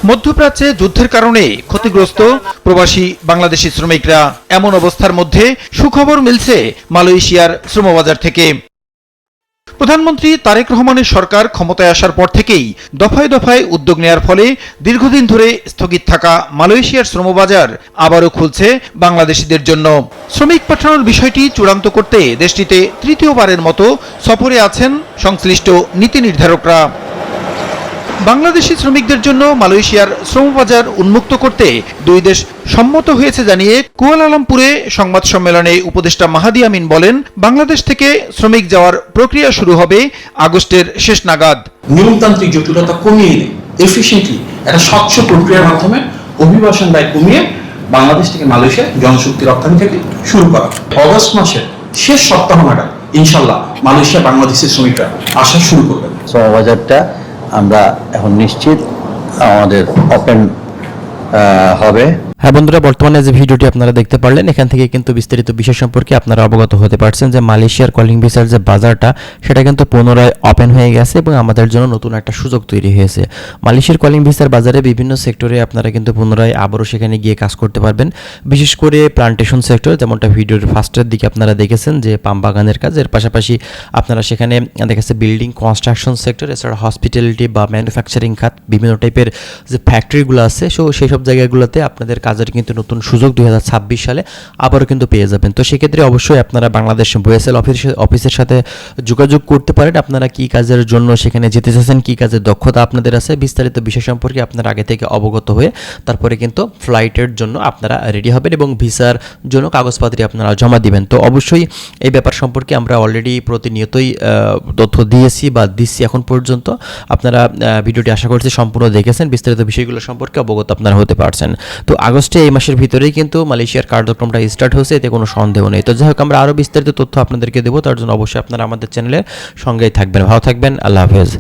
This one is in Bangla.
মধ্যপ্রাচ্যে যুদ্ধের কারণে ক্ষতিগ্রস্ত প্রবাসী বাংলাদেশি শ্রমিকরা, এমন অবস্থার মধ্যে সুখবর মিলছে মালয়েশিয়ার শ্রমবাজার থেকে। প্রধানমন্ত্রী তারেক রহমানের সরকার ক্ষমতায় আসার পর থেকেই দফায় দফায় উদ্যোগ নেয়ার ফলে দীর্ঘদিন ধরে স্থগিত থাকা মালয়েশিয়ার শ্রমবাজার আবারও খুলছে বাংলাদেশিদের জন্য। শ্রমিক পাঠানোর বিষয়টি চূড়ান্ত করতে দেশটিতে তৃতীয়বারের মতো সফরে আছেন সংশ্লিষ্ট নীতি নির্ধারকরা। বাংলাদেশি শ্রমিকদের জন্য মালয়েশিয়ার শ্রমবাজার উন্মুক্ত করতে দুই দেশ সম্মত হয়েছে জানিয়ে কুয়ালালামপুরে সংবাদ সম্মেলনে উপদেষ্টা মাহাদি আমিন বলেন, বাংলাদেশ থেকে শ্রমিক যাওয়ার প্রক্রিয়া শুরু হবে আগস্টের শেষ নাগাদ। নিয়মতান্ত্রিক জটিলতা কমিয়ে এনে এফিশিয়েন্টলি একটা স্বচ্ছ প্রক্রিয়ার মাধ্যমে অভিবাসন ব্যয় কমিয়ে বাংলাদেশ থেকে মালয়েশিয়া জনশক্তি রপ্তানি থেকে শুরু করা। অগস্ট মাসের শেষ সপ্তাহ নাগাদ ইনশাল্লাহ মালয়েশিয়া বাংলাদেশের শ্রমিকরা আসা শুরু করবেন। শ্রমবাজারটা আমরা এখন নিশ্চিত আমাদের ওপেন হবে। হ্যাঁ বন্ধুরা, বর্তমানে যে ভিডিওটি আপনারা দেখতে পারলেন, এখান থেকে কিন্তু বিস্তারিত বিষয় সম্পর্কে আপনারা অবগত হতে পারছেন যে মালয়েশিয়ার কলিং ভিসার যে বাজারটা সেটা কিন্তু পুনরায় ওপেন হয়ে গেছে এবং আমাদের জন্য নতুন একটা সুযোগ তৈরি হয়েছে। মালয়েশিয়ার কলিং ভিসার বাজারে বিভিন্ন সেক্টরে আপনারা কিন্তু পুনরায় আবারও সেখানে গিয়ে কাজ করতে পারবেন। বিশেষ করে প্লান্টেশন সেক্টর, যেমনটা ভিডিওর ফার্স্টের দিকে আপনারা দেখেছেন যে পাম বাগানের কাজ, এর পাশাপাশি আপনারা সেখানে দেখেছে বিল্ডিং কনস্ট্রাকশন সেক্টর, এছাড়া হসপিটালিটি বা ম্যানুফ্যাকচারিং খাত, বিভিন্ন টাইপের যে ফ্যাক্টরিগুলো আছে সেই সব জায়গাগুলোতে আপনাদের কাজের কিন্তু নতুন সুযোগ 2026 সালে আবারও কিন্তু পেয়ে যাবেন। তো সেক্ষেত্রে অবশ্যই আপনারা বাংলাদেশ ওয়েসেল অফিসের সাথে যোগাযোগ করতে পারেন। আপনারা কি কাজের জন্য সেখানে যেতে চাচ্ছেন, কি কাজের দক্ষতা আপনাদের আছে, বিস্তারিত বিষয় সম্পর্কে আপনারা আগে থেকে অবগত হয়ে তারপরে কিন্তু ফ্লাইটের জন্য আপনারা রেডি হবেন এবং ভিসার জন্য কাগজপত্র আপনারা জমা দিবেন। তো অবশ্যই এই ব্যাপার সম্পর্কে আমরা অলরেডি প্রতিনিয়তই তথ্য দিয়েছি বা দিচ্ছি এখন পর্যন্ত। আপনারা ভিডিওটি আশা করছি সম্পূর্ণ দেখেছেন, বিস্তারিত বিষয়গুলো সম্পর্কে অবগত আপনারা হতে পারছেন। তো আগস্টে এই মাসের ভিতরেই কিন্তু মালয়েশিয়ার কার্যক্রমটা স্টার্ট হয়েছে, এতে কোনো সন্দেহ নেই। তো যাই হোক, আমরা আরও বিস্তারিত তথ্য আপনাদেরকে দেবো, তার জন্য অবশ্যই আপনারা আমাদের চ্যানেলের সঙ্গেই থাকবেন। ভালো থাকবেন, আল্লাহ হাফেজ।